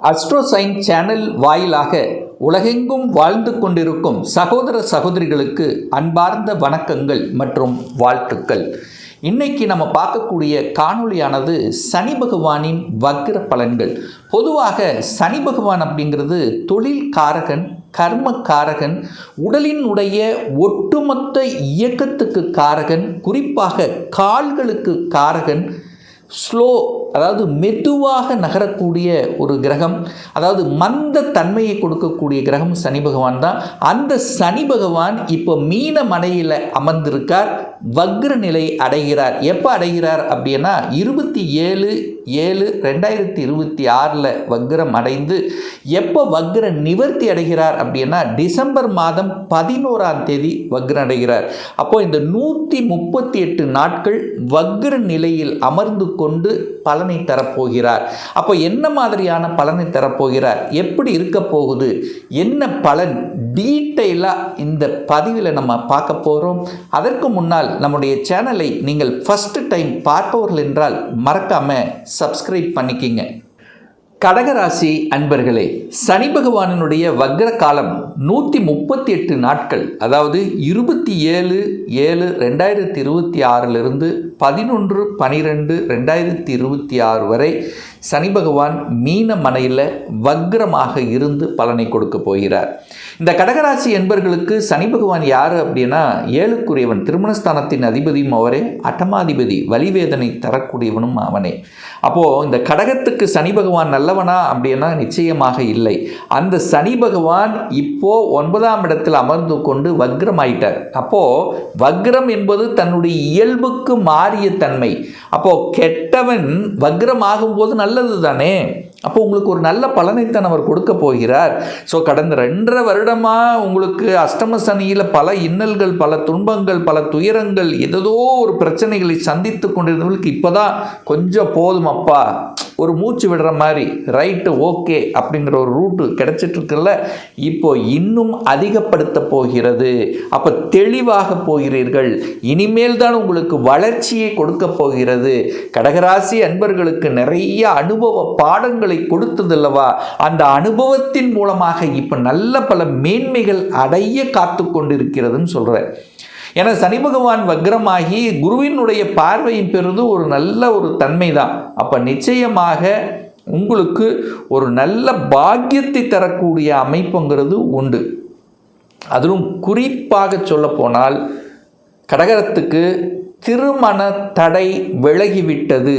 அஸ்ட்ரோசைன் channel வாயிலாக உலகெங்கும் வாழ்ந்து கொண்டிருக்கும் சகோதர சகோதரிகளுக்கு அன்பார்ந்த வணக்கங்கள் மற்றும் வாழ்த்துக்கள். இன்னைக்கு நம்ம பார்க்கக்கூடிய காணொளியானது சனி பகவானின் வக்ர பலன்கள். பொதுவாக சனி பகவான் அப்படிங்கிறது தொழில் காரகன், கர்ம காரகன், உடலினுடைய ஒட்டுமொத்த இயக்கத்துக்கு காரகன், குறிப்பாக கால்களுக்கு காரகன், ஸ்லோ அதாவது மெதுவாக நகரக்கூடிய ஒரு கிரகம், அதாவது மந்த தன்மையை கொடுக்கக்கூடிய கிரகம் சனி பகவான் தான். அந்த சனி பகவான் இப்போ மீன மனையில் அமர்ந்திருக்கார், வக்ர நிலை அடைகிறார். எப்போ அடைகிறார் அப்படின்னா 27/7/2026 வக்ரம் அடைந்து எப்போ வக்ர நிவர்த்தி அடைகிறார் அப்படின்னா டிசம்பர் மாதம் 11ஆம் தேதி வக்ரம் அடைகிறார். அப்போ இந்த 138 நாட்கள் வக்ர நிலையில் அமர்ந்து கொண்டு பலனை தரப்போகிறார். அப்போ என்ன மாதிரியான பலனை தரப்போகிறார், எப்படி இருக்க போகுது, என்ன பலன், டீட்டெயிலாக இந்த பதிவில் நம்ம பார்க்க போகிறோம். அதற்கு முன்னால் நம்முடைய சேனலை நீங்கள் ஃபர்ஸ்ட் டைம் பார்ப்பவர்கள் என்றால் மறக்காமல் சப்ஸ்கிரைப் பண்ணிக்கிங்க. கடகராசி அன்பர்களே, சனி பகவானினுடைய வக்ர காலம் 138 நாட்கள், அதாவது 27/7/2026 11/12/2026 வரை சனி பகவான் மீன மனையில் வக்ரமாக இருந்து பலனை கொடுக்க போகிறார். இந்த கடகராசி என்பர்களுக்கு சனி பகவான் யார் அப்படின்னா ஏழுக்குரியவன், திருமணஸ்தானத்தின் அதிபதியும் அவரே, அட்டமாதிபதி, வலிவேதனை தரக்கூடியவனும் அவனே. அப்போது இந்த கடகத்துக்கு சனி பகவான் நல்லவனா அப்படின்னா நிச்சயமாக இல்லை. அந்த சனி பகவான் இப்போ 9ஆம் இடத்தில் அமர்ந்து கொண்டு வக்ரம் ஆயிட்டார். அப்போது வக்ரம் என்பது தன்னுடைய இயல்புக்கு மாறிய தன்மை. அப்போது கெட்டவன் வக்ரம் ஆகும்போது நல்லது தானே. அப்போ உங்களுக்கு ஒரு நல்ல பலனைத்தான் அவர் கொடுக்க போகிறார். ஸோ கடந்த 2.5 வருடமாக உங்களுக்கு அஷ்டம சனியில் பல இன்னல்கள், பல துன்பங்கள், பல துயரங்கள், ஏதோ ஒரு பிரச்சனைகளை சந்தித்து கொண்டிருந்தவர்களுக்கு இப்போ தான் கொஞ்சம் போதுமப்பா, ஒரு மூச்சு விடுற மாதிரி, ரைட்டு, ஓகே அப்படிங்கிற ஒரு ரூட்டு கிடைச்சிட்ருக்குல்ல, இப்போ இன்னும் அதிகப்படுத்த போகிறது. அப்போ தெளிவாக போகிறீர்கள். இனிமேல் தான் உங்களுக்கு வளர்ச்சியை கொடுக்க போகிறது. கடகராசி அன்பர்களுக்கு நிறைய அனுபவ பாடங்களை கொடுத்ததல்லவா, அந்த அனுபவத்தின் மூலமாக இப்போ நல்ல பல மேன்மைகள் அடைய காத்து கொண்டிருக்கிறதுன்னு சொல்கிறேன். ஏன்னா சனி பகவான் வக்ரமாகி குருவினுடைய பார்வையின் பெறுது ஒரு நல்ல ஒரு தன்மை தான். அப்போ நிச்சயமாக உங்களுக்கு ஒரு நல்ல பாக்கியத்தை தரக்கூடிய அமைப்புங்கிறது உண்டு. அதிலும் குறிப்பாக சொல்ல போனால் கடகத்துக்கு திருமண தடை விலகிவிட்டது.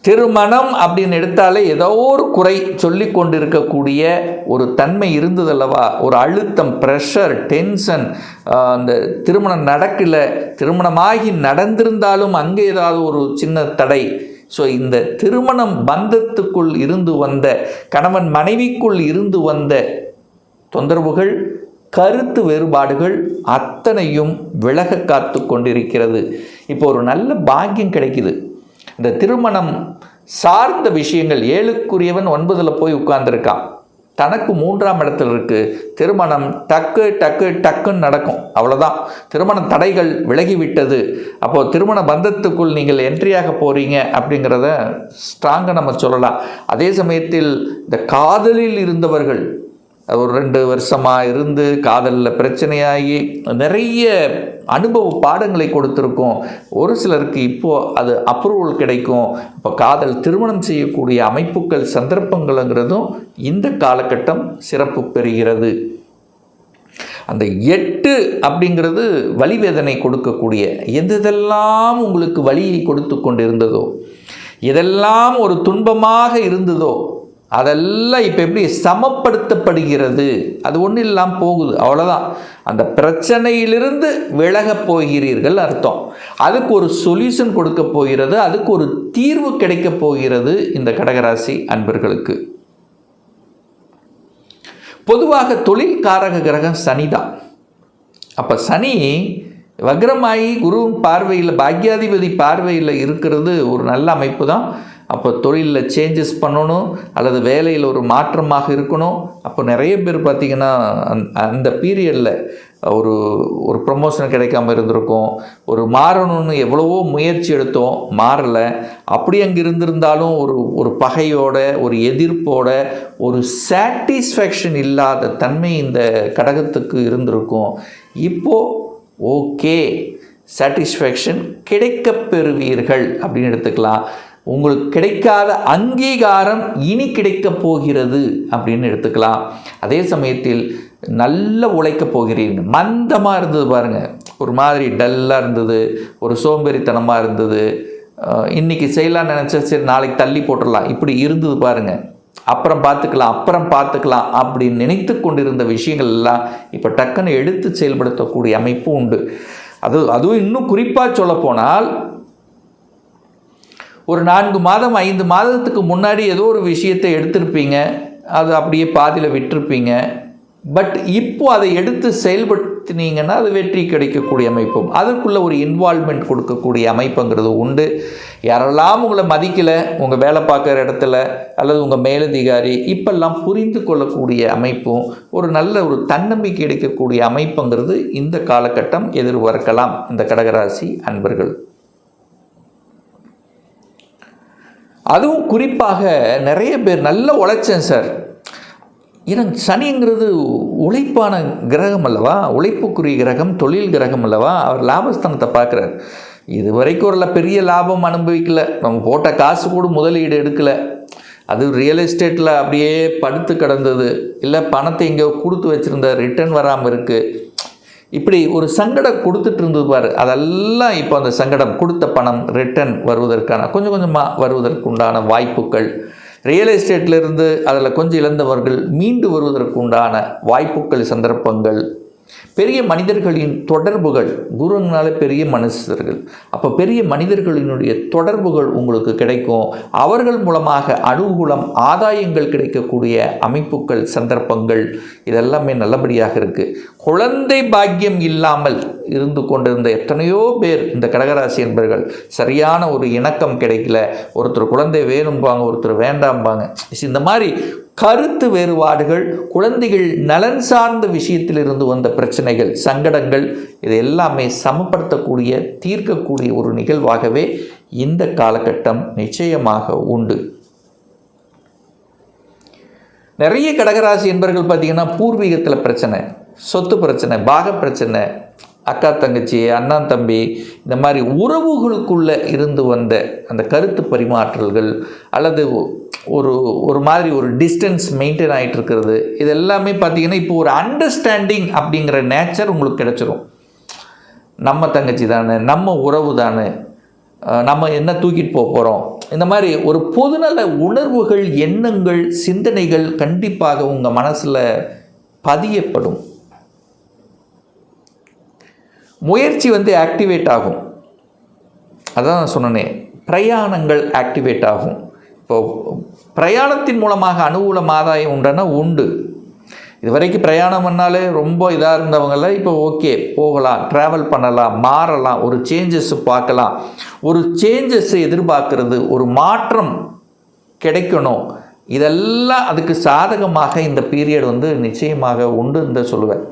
திருமணம் அப்படின்னு எடுத்தாலே ஏதோ ஒரு குறை சொல்லி கொண்டிருக்கக்கூடிய ஒரு தன்மை இருந்ததல்லவா, ஒரு அழுத்தம், ப்ரெஷர், டென்ஷன், அந்த திருமணம் நடக்கலை, திருமணமாகி நடந்திருந்தாலும் அங்கே ஏதாவது ஒரு சின்ன தடை. ஸோ இந்த திருமணம் பந்தத்துக்குள் இருந்து வந்த, கணவன் மனைவிக்குள் இருந்து வந்த தொந்தரவுகள், கருத்து வேறுபாடுகள் அத்தனையும் விலக காத்து கொண்டிருக்கிறது. இப்போ ஒரு நல்ல பாக்கியம் கிடைக்குது. இந்த திருமணம் சார்ந்த விஷயங்கள், ஏழுக்குரியவன் 9ல் போய் உட்கார்ந்துருக்கான், தனக்கு 3ஆம் இடத்துல இருக்குது. திருமணம் டக்கு டக்கு டக்குன்னு நடக்கும், அவ்வளோதான். திருமண தடைகள் விலகிவிட்டது. அப்போது திருமண பந்தத்துக்குள் நீங்கள் என்ட்ரியாக போகிறீங்க அப்படிங்கிறத ஸ்ட்ராங்காக நம்ம சொல்லலாம். அதே சமயத்தில் இந்த காதலில் இருந்தவர்கள், ஒரு 2 வருஷமாக இருந்து காதலில் பிரச்சனையாகி நிறைய அனுபவ பாடங்களை கொடுத்துருக்கோம். ஒரு சிலருக்கு இப்போது அது அப்ரூவல் கிடைக்கும். இப்போ காதல் திருமணம் செய்யக்கூடிய அமைப்புகள், சந்தர்ப்பங்கள்ங்கிறதும் இந்த காலகட்டம் சிறப்பு பெறுகிறது. அந்த 8 அப்படிங்கிறது வலிவேதனை கொடுக்கக்கூடிய, எதெல்லாம் உங்களுக்கு வலியை கொடுத்து கொண்டு இருந்ததோ, எதெல்லாம் ஒரு துன்பமாக இருந்ததோ அதெல்லாம் இப்போ எப்படி சமப்படுத்தப்படுகிறது. அது ஒன்றும் இல்லாமல் போகுது, அவ்வளோதான். அந்த பிரச்சனையிலிருந்து விலகப் போகிறீர்கள் அர்த்தம். அதுக்கு ஒரு சொல்யூஷன் கொடுக்க போகிறது, அதுக்கு ஒரு தீர்வு கிடைக்க போகிறது இந்த கடகராசி அன்பர்களுக்கு. பொதுவாக தொழில் காரக கிரகம் சனி தான். அப்போ சனி வக்ரமாகி குரு பார்வையில், பாக்யாதிபதி பார்வையில் இருக்கிறது ஒரு நல்ல அமைப்பு தான். அப்போ தொழிலில் சேஞ்சஸ் பண்ணணும் அல்லது வேலையில் ஒரு மாற்றமாக இருக்கணும். அப்போ நிறைய பேர் பார்த்திங்கன்னா அந்த பீரியடில் ஒரு ப்ரமோஷன் கிடைக்காம இருந்திருக்கும். ஒரு மாறணும்னு எவ்வளவோ முயற்சி எடுத்தோம், மாறலை. அப்படி அங்கே இருந்திருந்தாலும் ஒரு பகையோட, ஒரு எதிர்ப்போட, ஒரு சாட்டிஸ்ஃபேக்ஷன் இல்லாத தன்மை இந்த கடகத்துக்கு இருந்திருக்கும். இப்போது ஓகே, சாட்டிஸ்ஃபேக்ஷன் கிடைக்கப் பெறுவீர்கள் அப்படின்னு எடுத்துக்கலாம். உங்களுக்கு கிடைக்காத அங்கீகாரம் இனி கிடைக்கப் போகிறது அப்படின்னு எடுத்துக்கலாம். அதே சமயத்தில் நல்ல உழைக்கப் போகிறீங்க. மந்தமாக இருந்தது பாருங்கள், ஒரு மாதிரி டல்லாக இருந்தது, ஒரு சோம்பேறித்தனமாக இருந்தது, இன்றைக்கி செய்யலான்னு நினச்சா சரி நாளைக்கு தள்ளி போட்டுடலாம், இப்படி இருந்தது பாருங்கள். அப்புறம் பார்த்துக்கலாம் அப்படின்னு நினைத்து கொண்டிருந்த விஷயங்கள் எல்லாம் இப்போ டக்குன்னு எடுத்து செயல்படுத்தக்கூடிய அமைப்பு உண்டு. அதுவும் இன்னும் குறிப்பாக சொல்லப்போனால் ஒரு 4 மாதம் 5 மாதத்துக்கு முன்னாடி ஏதோ ஒரு விஷயத்தை எடுத்திருப்பீங்க, அது அப்படியே பாதியில் விட்டுருப்பீங்க. பட் இப்போ அதை எடுத்து செயல்படுத்தினீங்கன்னா அது வெற்றி கிடைக்கக்கூடிய அமைப்பும், அதற்குள்ள ஒரு இன்வால்மெண்ட் கொடுக்கக்கூடிய அமைப்புங்கிறது உண்டு. யாரெல்லாம் உங்களை மதிக்கலை, உங்கள் வேலை பார்க்குற இடத்துல அல்லது உங்கள் மேலதிகாரி, இப்பெல்லாம் புரிந்து கொள்ளக்கூடிய அமைப்பும், ஒரு நல்ல ஒரு தன்னம்பிக்கை கிடைக்கக்கூடிய அமைப்புங்கிறது இந்த காலகட்டம் எதிர்பார்க்கலாம் இந்த கடகராசி அன்பர்கள். அதுவும் குறிப்பாக நிறைய பேர் நல்ல உழைச்சேன் சார், ஏன்னா சனிங்கிறது உழைப்பான கிரகம் அல்லவா, உழைப்புக்குரிய கிரகம், தொழில் கிரகம் அல்லவா, அவர் லாபஸ்தானத்தை பார்க்குறார். இது வரைக்கும் ஒரு பெரிய லாபம் அனுபவிக்கலை, நம்ம போட்ட காசு கூட முதலீடு எடுக்கலை, அது ரியல் எஸ்டேட்டில் அப்படியே படுத்து கிடந்தது, இல்லை பணத்தை இங்கே கொடுத்து வச்சுருந்த ரிட்டர்ன் வராமல் இருக்குது, இப்படி ஒரு சங்கடம் கொடுத்துட்டு இருந்தது பாரு. அதெல்லாம் இப்போ அந்த சங்கடம் கொடுத்த பணம் ரிட்டர்ன் வருவதற்கான கொஞ்சம் கொஞ்சமாக வருவதற்குண்டான வாய்ப்புகள், ரியல் எஸ்டேட்டிலிருந்து அதில் கொஞ்சம் இழந்தவர்கள் மீண்டு வருவதற்குண்டான வாய்ப்புகள், சந்தர்ப்பங்கள், பெரிய மனிதர்களின் தொடர்புகள். குருனால பெரிய மனுஷர்கள், அப்போ பெரிய மனிதர்களினுடைய தொடர்புகள் உங்களுக்கு கிடைக்கும். அவர்கள் மூலமாக அனுகூலம், ஆதாயங்கள் கிடைக்கக்கூடிய அமைப்புகள், சந்தர்ப்பங்கள் இதெல்லாமே நல்லபடியாக இருக்குது. குழந்தை பாக்கியம் இல்லாமல் இருந்து கொண்டிருந்த எத்தனையோ பேர் இந்த கடகராசி என்பர்கள் சரியான ஒரு இணக்கம் கிடைக்கல, ஒருத்தர் குழந்தை வேணும்பாங்க, ஒருத்தர் வேண்டாம்பாங்க. இந்த மாதிரி கருத்து வேறுபாடுகள், குழந்தைகள் நலன் சார்ந்த விஷயத்தில் இருந்து வந்த பிரச்சனைகள், சங்கடங்கள், இது எல்லாமே சமப்படுத்தக்கூடிய, தீர்க்கக்கூடிய ஒரு நிகழ்வாகவே இந்த காலகட்டம் நிச்சயமாக உண்டு. நிறைய கடகராசி என்பர்கள் பார்த்திங்கன்னா பூர்வீகத்தில் பிரச்சனை, சொத்து பிரச்சனை, பாக பிரச்சனை, அக்கா தங்கச்சி, அண்ணா தம்பி, இந்த மாதிரி உறவுகளுக்குள்ளே இருந்து வந்த அந்த கருத்து பரிமாற்றல்கள் அல்லது ஒரு மாதிரி ஒரு டிஸ்டன்ஸ் மெயின்டைன் ஆகிட்டு இருக்கிறது, இது எல்லாமே பார்த்திங்கன்னா இப்போ ஒரு அண்டர்ஸ்டாண்டிங் அப்படிங்கிற நேச்சர் உங்களுக்கு கிடச்சிரும். நம்ம தங்கச்சி தானே, நம்ம உறவு தானே, நம்ம என்ன தூக்கிட்டு போகிறோம், இந்த மாதிரி ஒரு பொதுநல உணர்வுகள், எண்ணங்கள், சிந்தனைகள் கண்டிப்பாக உங்கள் மனசில் பதியப்படும். முயற்சி ஆக்டிவேட் ஆகும். அதான் நான் சொன்னேன், பிரயாணங்கள் ஆக்டிவேட் ஆகும். இப்போ பிரயாணத்தின் மூலமாக அனுகூலம், ஆதாயம் உண்டுன்னா உண்டு. இது வரைக்கும் பிரயாணம் பண்ணாலே ரொம்ப இதாக இருந்தவங்களாம் இப்போ ஓகே, போகலாம், ட்ராவல் பண்ணலாம், மாறலாம், ஒரு சேஞ்சஸ் பார்க்கலாம். ஒரு சேஞ்சஸை எதிர்பார்க்கறது, ஒரு மாற்றம் கிடைக்கணும், இதெல்லாம் அதுக்கு சாதகமாக இந்த பீரியட் நிச்சயமாக உண்டுன்னு சொல்லுவேன்.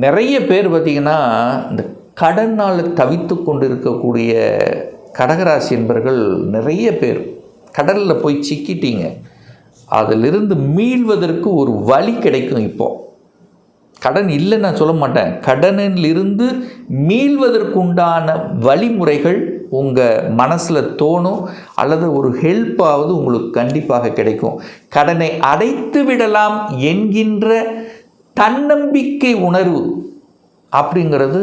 நிறைய பேர் பார்த்திங்கன்னா இந்த கடனால் தவித்து கொண்டு இருக்கக்கூடிய கடகராசி என்பர்கள் நிறைய பேர் கடலில் போய் சிக்கிட்டீங்க. அதிலிருந்து மீள்வதற்கு ஒரு வழி கிடைக்கும். இப்போது கடன் இல்லைன்னு நான் சொல்ல மாட்டேன், கடனிலிருந்து மீள்வதற்குண்டான வழிமுறைகள் உங்கள் மனசில் தோணும், அல்லது ஒரு ஹெல்ப்பாவது உங்களுக்கு கண்டிப்பாக கிடைக்கும். கடனை அடைத்து விடலாம் என்கின்ற தன்னம்பிக்கை உணர்வு அப்படிங்கிறது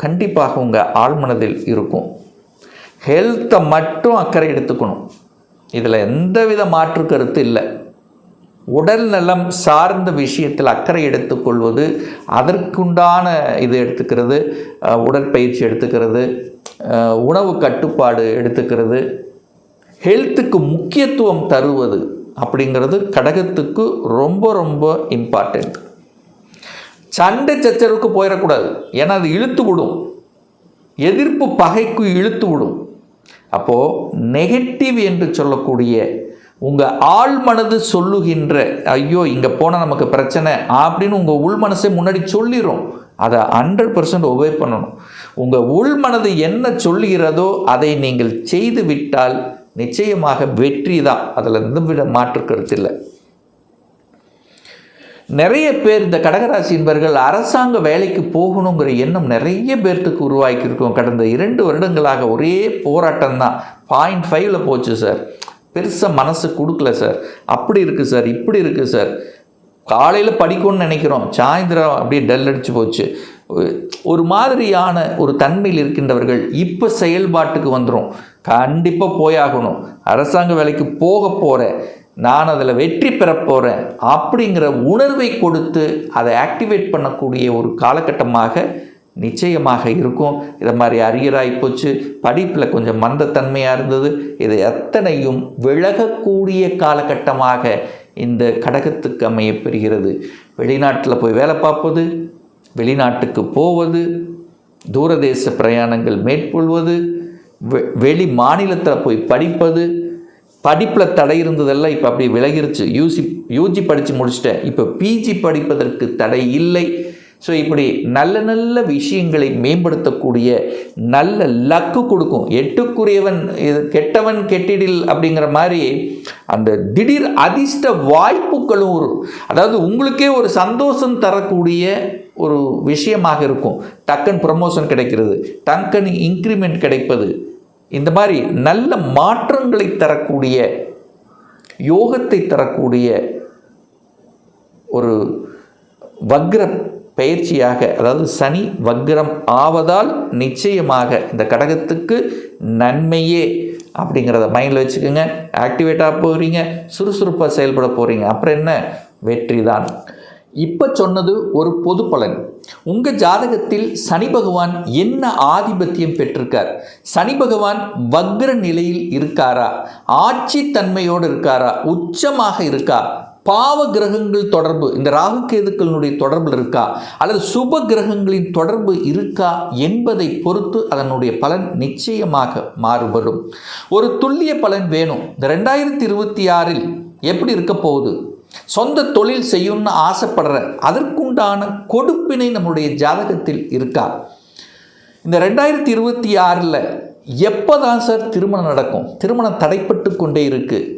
கண்டிப்பாக உங்கள் ஆழ்மனதில் இருக்கும். ஹெல்த்தை மட்டும் அக்கறை எடுத்துக்கணும், இதில் எந்தவித மாற்று கருத்து இல்லை. உடல் நலம் சார்ந்த விஷயத்தில் அக்கறை எடுத்துக்கொள்வது, அதற்குண்டான இது எடுத்துக்கிறது, உடற்பயிற்சி எடுத்துக்கிறது, உணவு கட்டுப்பாடு எடுத்துக்கிறது, ஹெல்த்துக்கு முக்கியத்துவம் தருவது அப்படிங்கிறது கடகத்துக்கு ரொம்ப ரொம்ப இம்பார்ட்டண்ட். சண்டை சச்சரவுக்கு போயிடக்கூடாது, ஏன்னா அது இழுத்து விடும், எதிர்ப்பு பகைக்கு இழுத்து விடும். அப்போது நெகட்டிவ் என்று சொல்லக்கூடிய உங்கள் ஆள் மனது சொல்லுகின்ற ஐயோ இங்கே போனால் நமக்கு பிரச்சனை அப்படின்னு உங்கள் உள் மனசை முன்னாடி சொல்லிடும். அதை 100% ஒபே பண்ணணும். உங்கள் உள் மனது என்ன சொல்லுகிறதோ அதை நீங்கள் செய்து விட்டால் நிச்சயமாக வெற்றி தான். அதில் எந்த மாற்று கருத்து இல்லை. நிறைய பேர் இந்த கடகராசி என்பவர்கள் அரசாங்க வேலைக்கு போகணுங்கிற எண்ணம் நிறைய பேர்த்துக்கு உருவாக்கியிருக்கோம். கடந்த 2 வருடங்களாக ஒரே போராட்டம் தான். 0.5 போச்சு சார், பெருசாக மனசு கொடுக்கல சார், அப்படி இருக்குது சார், இப்படி இருக்குது சார். காலையில் படிக்கணும்னு நினைக்கிறோம், சாயந்தரம் அப்படியே டல் அடிச்சு போச்சு. ஒரு மாதிரியான ஒரு தன்மையில் இருக்கின்றவர்கள் இப்போ செயல்பாட்டுக்கு வந்துடும். கண்டிப்பாக போயாகணும், அரசாங்க வேலைக்கு போக போகிறேன், நான் அதில் வெற்றி பெற போகிறேன் அப்படிங்கிற உணர்வை கொடுத்து அதை ஆக்டிவேட் பண்ணக்கூடிய ஒரு காலகட்டமாக நிச்சயமாக இருக்கும். இதை மாதிரி அரியராகி போச்சு, படிப்பில் கொஞ்சம் மந்தத்தன்மையாக இருந்தது, இதை அத்தனையும் விலகக்கூடிய காலகட்டமாக இந்த கடகத்துக்கு அமைய பெறுகிறது. வெளிநாட்டில் போய் வேலை பார்ப்பது, வெளிநாட்டுக்கு போவது, தூரதேச பிரயாணங்கள் மேற்கொள்வது, வெளி மாநிலத்தில் போய் படிப்பது, படிப்பில் தடை இருந்ததெல்லாம் இப்போ அப்படி விலகிருச்சு. யூஜி படித்து முடிச்சிட்டேன், இப்போ பிஜி படிப்பதற்கு தடை இல்லை. ஸோ இப்படி நல்ல நல்ல விஷயங்களை மேம்படுத்தக்கூடிய நல்ல லக்கு கொடுக்கும். 8க்குரியவன் இது கெட்டவன் கெட்டிடில் அப்படிங்கிற மாதிரி அந்த திடீர் அதிர்ஷ்ட வாய்ப்புகளும் அதாவது உங்களுக்கே ஒரு சந்தோஷம் தரக்கூடிய ஒரு விஷயமாக இருக்கும். டக்கன் ப்ரமோஷன் கிடைக்கிறது, டக்கன் இன்க்ரிமெண்ட் கிடைப்பது, இந்த மாதிரி நல்ல மாற்றங்களை தரக்கூடிய யோகத்தை தரக்கூடிய ஒரு வக்ர பயிற்சியாக, அதாவது சனி வக்ரம் ஆவதால் நிச்சயமாக இந்த கடகத்துக்கு நன்மையே அப்படிங்கிறத மைண்டில் வச்சுக்கோங்க. ஆக்டிவேட்டாக போகிறீங்க, சுறுசுறுப்பாக செயல்பட போகிறீங்க, அப்புறம் என்ன, வெற்றி தான். இப்போ சொன்னது ஒரு பொது பலன். உங்கள் ஜாதகத்தில் சனி பகவான் என்ன ஆதிபத்தியம் பெற்றிருக்கார், சனி பகவான் வக்ர நிலையில் இருக்காரா, ஆட்சி தன்மையோடு இருக்காரா, உச்சமாக இருக்கா, பாவ கிரகங்கள் தொடர்பு இந்த ராகு கேதுக்களினுடைய தொடர்பில் இருக்கா, அல்லது சுப கிரகங்களின் தொடர்பு இருக்கா என்பதை பொறுத்து அதனுடைய பலன் நிச்சயமாக மாறுபடும். ஒரு துல்லிய பலன் வேணும். இந்த 2026 எப்படி இருக்க போகுது, சொந்த தொழில் செய்யணும்னு ஆசைப்படுற அதற்குண்டான கொடுப்பினை நம்முடைய ஜாதகத்தில் இருக்கா, இந்த 2026 எப்போ தான் சார் திருமணம் நடக்கும், திருமணம் தடைப்பட்டு கொண்டே இருக்குது,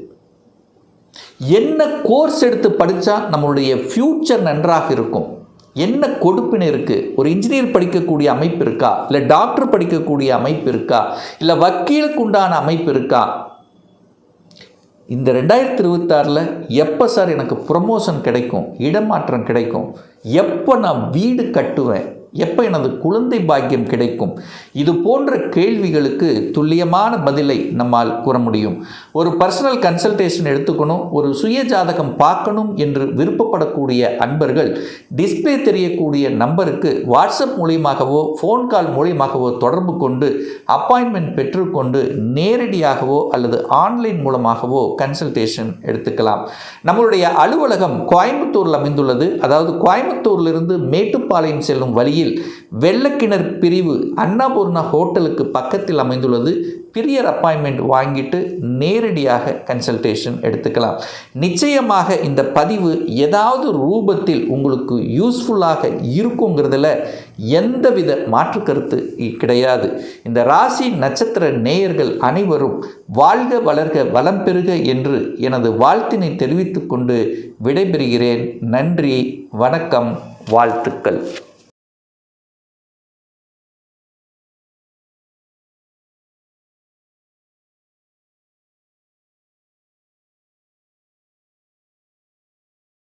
என்ன கோர்ஸ் எடுத்து படித்தா நம்மளுடைய ஃப்யூச்சர் நன்றாக இருக்கும், என்ன கொடுப்பினை இருக்குது, ஒரு இன்ஜினியர் படிக்கக்கூடிய அமைப்பு இருக்கா, இல்லை டாக்டர் படிக்கக்கூடிய அமைப்பு இருக்கா, இல்லை வக்கீலுக்கு உண்டான அமைப்பு இருக்கா, இந்த 2026 எப்போ சார் எனக்கு ப்ரமோஷன் கிடைக்கும், இடமாற்றம் கிடைக்கும், எப்போ நான் வீடு கட்டுவேன், எப்போ எனது குழந்தை பாக்கியம் கிடைக்கும், இது போன்ற கேள்விகளுக்கு துல்லியமான பதிலை நம்மால் கூற முடியும். ஒரு பர்சனல் கன்சல்டேஷன் எடுத்துக்கணும், ஒரு சுய ஜாதகம் பார்க்கணும் என்று விருப்பப்படக்கூடிய அன்பர்கள் டிஸ்பிளே தெரியக்கூடிய நம்பருக்கு வாட்ஸ்அப் மூலியமாகவோ ஃபோன் கால் மூலியமாகவோ தொடர்பு கொண்டு அப்பாயின்மெண்ட் பெற்றுக்கொண்டு நேரடியாகவோ அல்லது ஆன்லைன் மூலமாகவோ கன்சல்டேஷன் எடுத்துக்கலாம். நம்மளுடைய அலுவலகம் கோயம்புத்தூரில் அமைந்துள்ளது. அதாவது கோயம்புத்தூரிலிருந்து மேட்டுப்பாளையம் செல்லும் வழியில் வெள்ளக்கிணர் பிரிவு அன்னபூர்ணா ஹோட்டலுக்கு பக்கத்தில் அமைந்துள்ளது. பிரியர் அப்பாயின்மெண்ட் வாங்கிட்டு நேரடியாக கன்சல்டேஷன் எடுத்துக்கலாம். நிச்சயமாக இந்த பதிவு ஏதாவது ரூபத்தில் உங்களுக்கு யூஸ்ஃபுல்லாக இருக்குங்கிறதுல எந்தவித மாற்று கருத்து கிடையாது. இந்த ராசி நட்சத்திர நேயர்கள் அனைவரும் வாழ்க வளர்க வளம் பெறுக என்று எனது வாழ்த்தினை தெரிவித்துக் கொண்டு விடைபெறுகிறேன். நன்றி, வணக்கம், வாழ்த்துக்கள்.